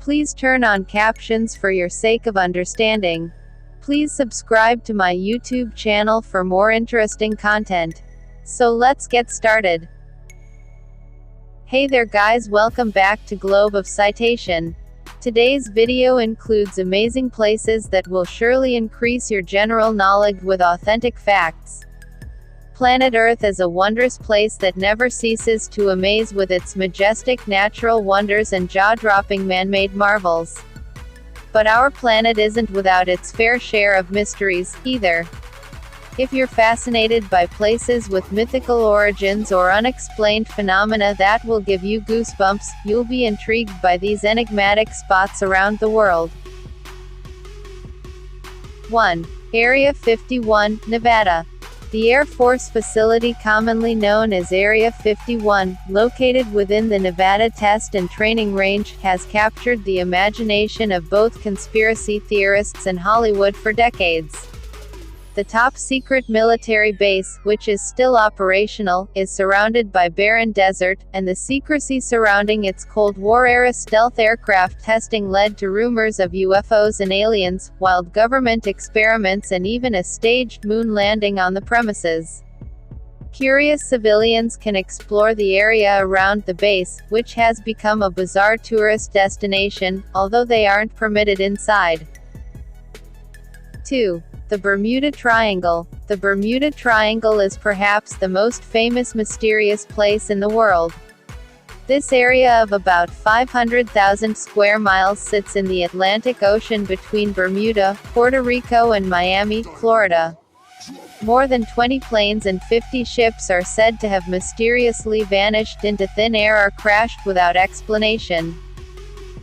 Please turn on captions for your sake of understanding. Please subscribe to my YouTube channel for more interesting content. So let's get started. Hey there guys, welcome back to Globe of Citation. Today's video includes amazing places that will surely increase your general knowledge with authentic facts. Planet Earth is a wondrous place that never ceases to amaze with its majestic natural wonders and jaw-dropping man-made marvels. But our planet isn't without its fair share of mysteries, either. If you're fascinated by places with mythical origins or unexplained phenomena that will give you goosebumps, you'll be intrigued by these enigmatic spots around the world. 1. Area 51, Nevada. The Air Force facility commonly known as Area 51, located within the Nevada Test and Training Range, has captured the imagination of both conspiracy theorists and Hollywood for decades. The top-secret military base, which is still operational, is surrounded by barren desert, and the secrecy surrounding its Cold War-era stealth aircraft testing led to rumors of UFOs and aliens, wild government experiments and even a staged moon landing on the premises. Curious civilians can explore the area around the base, which has become a bizarre tourist destination, although they aren't permitted inside. 2. The Bermuda Triangle. The Bermuda Triangle is perhaps the most famous mysterious place in the world. This area of about 500,000 square miles sits in the Atlantic Ocean between Bermuda, Puerto Rico and Miami, Florida. More than 20 planes and 50 ships are said to have mysteriously vanished into thin air or crashed without explanation.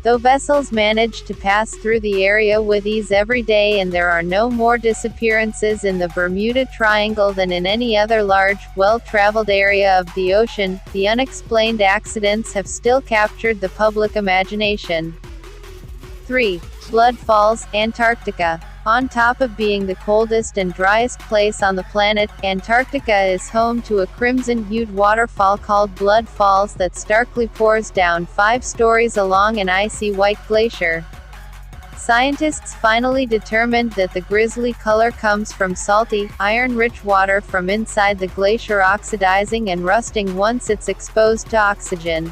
Though vessels manage to pass through the area with ease every day and there are no more disappearances in the Bermuda Triangle than in any other large, well-traveled area of the ocean, the unexplained accidents have still captured the public imagination. 3. Blood Falls, Antarctica. On top of being the coldest and driest place on the planet, Antarctica is home to a crimson-hued waterfall called Blood Falls that starkly pours down 5 stories along an icy white glacier. Scientists finally determined that the grisly color comes from salty, iron-rich water from inside the glacier oxidizing and rusting once it's exposed to oxygen.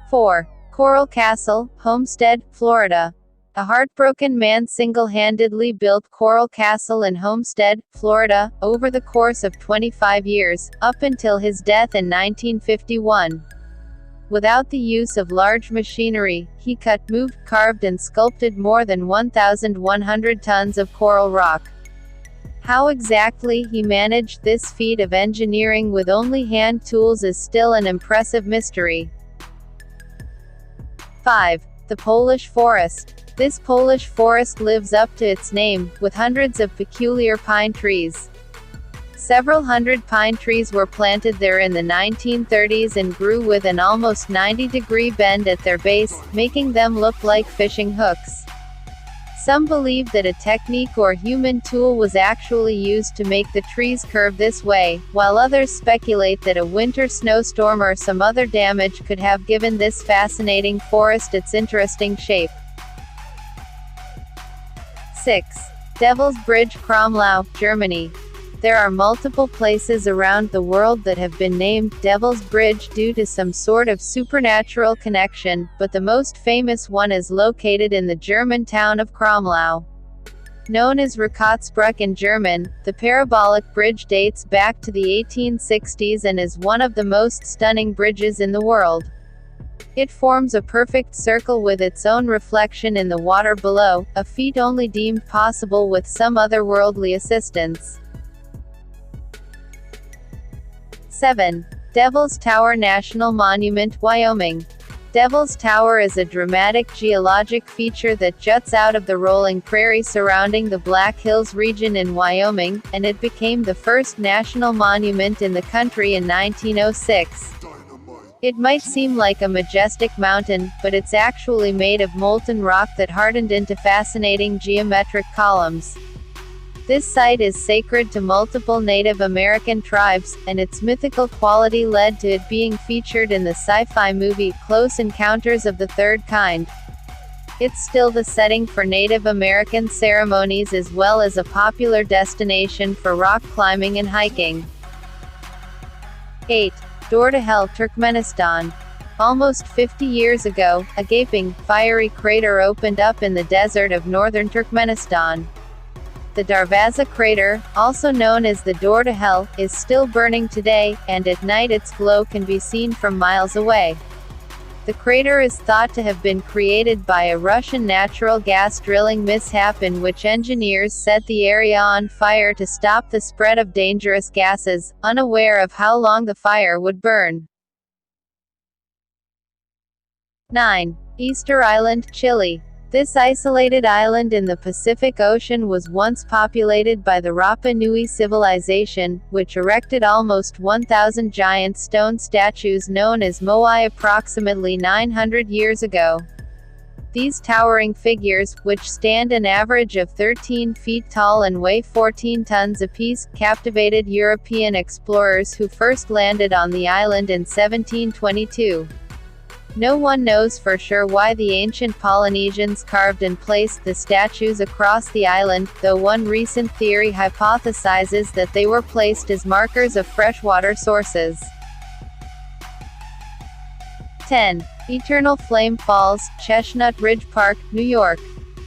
4. Coral Castle, Homestead, Florida. A heartbroken man single-handedly built Coral Castle in Homestead, Florida, over the course of 25 years, up until his death in 1951. Without the use of large machinery, he cut, moved, carved and sculpted more than 1,100 tons of coral rock. How exactly he managed this feat of engineering with only hand tools is still an impressive mystery. 5. The Polish Forest. This Polish forest lives up to its name, with hundreds of peculiar pine trees. Several hundred pine trees were planted there in the 1930s and grew with an almost 90-degree bend at their base, making them look like fishing hooks. Some believe that a technique or human tool was actually used to make the trees curve this way, while others speculate that a winter snowstorm or some other damage could have given this fascinating forest its interesting shape. 6. Devil's Bridge, Kromlau, Germany. There are multiple places around the world that have been named Devil's Bridge due to some sort of supernatural connection, but the most famous one is located in the German town of Kromlau. Known as Rakatsbruch in German, the parabolic bridge dates back to the 1860s and is one of the most stunning bridges in the world. It forms a perfect circle with its own reflection in the water below, a feat only deemed possible with some otherworldly assistance. 7. Devil's Tower National Monument, Wyoming. Devil's Tower is a dramatic geologic feature that juts out of the rolling prairie surrounding the Black Hills region in Wyoming, and it became the first national monument in the country in 1906. It might seem like a majestic mountain, but it's actually made of molten rock that hardened into fascinating geometric columns. This site is sacred to multiple Native American tribes, and its mythical quality led to it being featured in the sci-fi movie Close Encounters of the Third Kind. It's still the setting for Native American ceremonies as well as a popular destination for rock climbing and hiking. 8. Door to Hell, Turkmenistan. Almost 50 years ago, a gaping, fiery crater opened up in the desert of northern Turkmenistan. The Darvaza crater, also known as the Door to Hell, is still burning today, and at night its glow can be seen from miles away. The crater is thought to have been created by a Russian natural gas drilling mishap in which engineers set the area on fire to stop the spread of dangerous gases, unaware of how long the fire would burn. 9. Easter Island, Chile. This isolated island in the Pacific Ocean was once populated by the Rapa Nui civilization, which erected almost 1,000 giant stone statues known as moai approximately 900 years ago. These towering figures, which stand an average of 13 feet tall and weigh 14 tons apiece, captivated European explorers who first landed on the island in 1722. No one knows for sure why the ancient Polynesians carved and placed the statues across the island, though one recent theory hypothesizes that they were placed as markers of freshwater sources. 10. Eternal Flame Falls, Chestnut Ridge Park, New York.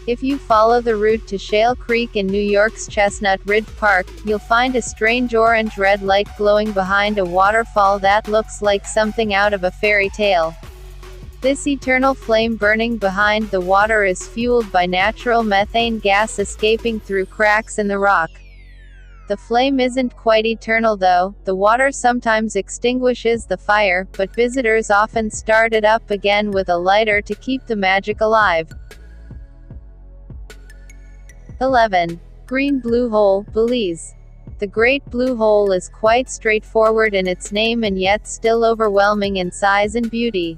If you follow the route to Shale Creek in New York's Chestnut Ridge Park, you'll find a strange orange-red light glowing behind a waterfall that looks like something out of a fairy tale. This eternal flame burning behind the water is fueled by natural methane gas escaping through cracks in the rock. The flame isn't quite eternal though, the water sometimes extinguishes the fire, but visitors often start it up again with a lighter to keep the magic alive. 11. Green Blue Hole, Belize. The Great Blue Hole is quite straightforward in its name and yet still overwhelming in size and beauty.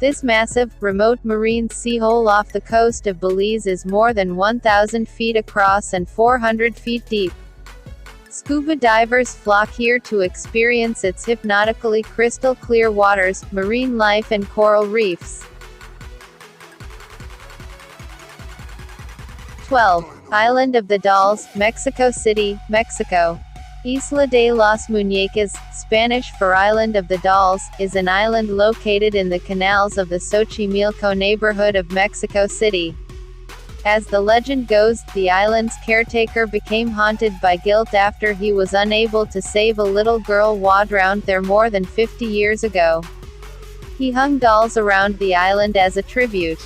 This massive, remote marine sea hole off the coast of Belize is more than 1,000 feet across and 400 feet deep. Scuba divers flock here to experience its hypnotically crystal-clear waters, marine life and coral reefs. 12. Island of the Dolls, Mexico City, Mexico. Isla de los Muñecas, Spanish for Island of the Dolls, is an island located in the canals of the Xochimilco neighborhood of Mexico City. As the legend goes, the island's caretaker became haunted by guilt after he was unable to save a little girl who drowned there more than 50 years ago. He hung dolls around the island as a tribute.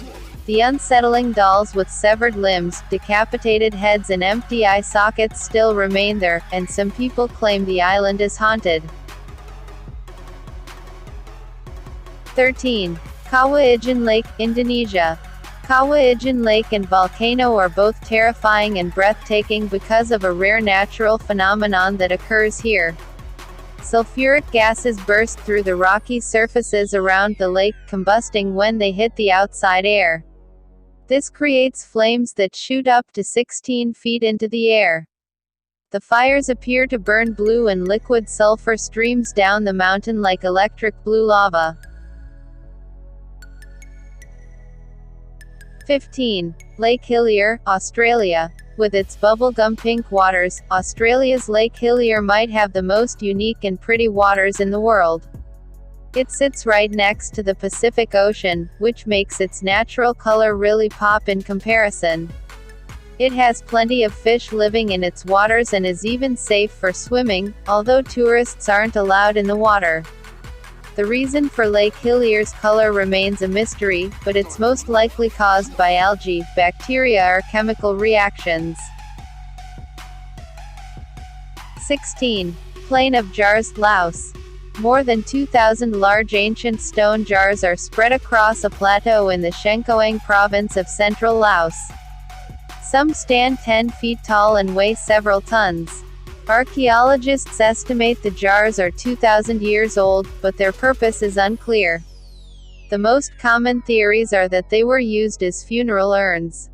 The unsettling dolls with severed limbs, decapitated heads and empty eye sockets still remain there, and some people claim the island is haunted. 13. Kawah Ijen Lake, Indonesia. Kawah Ijen Lake and volcano are both terrifying and breathtaking because of a rare natural phenomenon that occurs here. Sulfuric gases burst through the rocky surfaces around the lake, combusting when they hit the outside air. This creates flames that shoot up to 16 feet into the air. The fires appear to burn blue and liquid sulfur streams down the mountain like electric blue lava. 15. Lake Hillier, Australia. With its bubblegum pink waters, Australia's Lake Hillier might have the most unique and pretty waters in the world. It sits right next to the Pacific Ocean, which makes its natural color really pop in comparison. It has plenty of fish living in its waters and is even safe for swimming, although tourists aren't allowed in the water. The reason for Lake Hillier's color remains a mystery, but it's most likely caused by algae, bacteria or chemical reactions. 16. Plain of Jars, Laos. More than 2,000 large ancient stone jars are spread across a plateau in the Shenkoang province of central Laos. Some stand 10 feet tall and weigh several tons. Archaeologists estimate the jars are 2,000 years old, but their purpose is unclear. The most common theories are that they were used as funeral urns.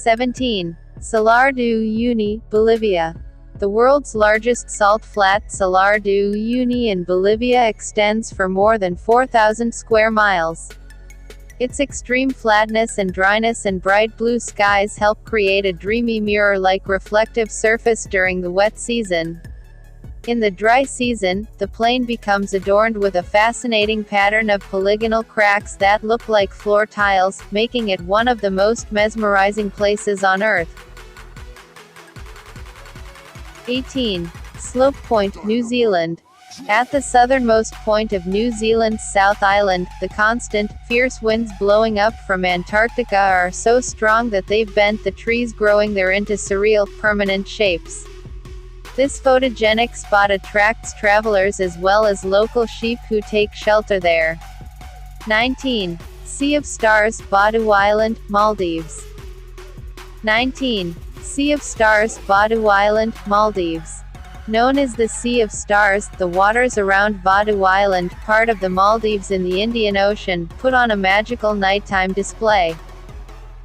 17. Salar de Uyuni, Bolivia. The world's largest salt flat, Salar de Uyuni in Bolivia, extends for more than 4,000 square miles. Its extreme flatness and dryness and bright blue skies help create a dreamy mirror-like reflective surface during the wet season. In the dry season, the plain becomes adorned with a fascinating pattern of polygonal cracks that look like floor tiles, making it one of the most mesmerizing places on Earth. 18. Slope Point, New Zealand. At the southernmost point of New Zealand's South Island, the constant, fierce winds blowing up from Antarctica are so strong that they've bent the trees growing there into surreal, permanent shapes. This photogenic spot attracts travelers as well as local sheep who take shelter there. 19. Sea of Stars, Badu Island, Maldives. 19. Sea of Stars, Badu Island, Maldives. Known as the Sea of Stars, the waters around Badu Island, part of the Maldives in the Indian Ocean, put on a magical nighttime display.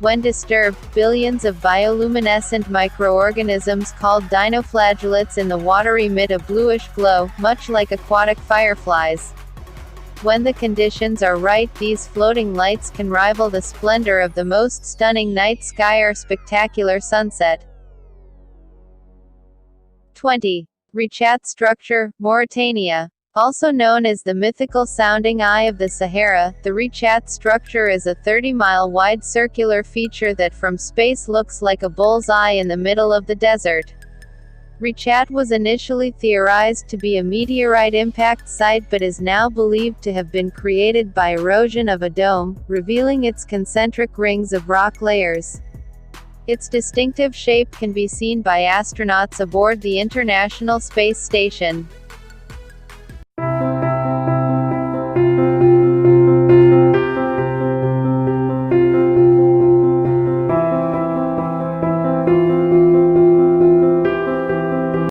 When disturbed, billions of bioluminescent microorganisms called dinoflagellates in the water emit a bluish glow, much like aquatic fireflies. When the conditions are right, these floating lights can rival the splendor of the most stunning night sky or spectacular sunset. 20. Richat Structure, Mauritania. Also known as the mythical-sounding Eye of the Sahara, the Richat structure is a 30-mile-wide circular feature that from space looks like a bull's eye in the middle of the desert. Richat was initially theorized to be a meteorite impact site but is now believed to have been created by erosion of a dome, revealing its concentric rings of rock layers. Its distinctive shape can be seen by astronauts aboard the International Space Station.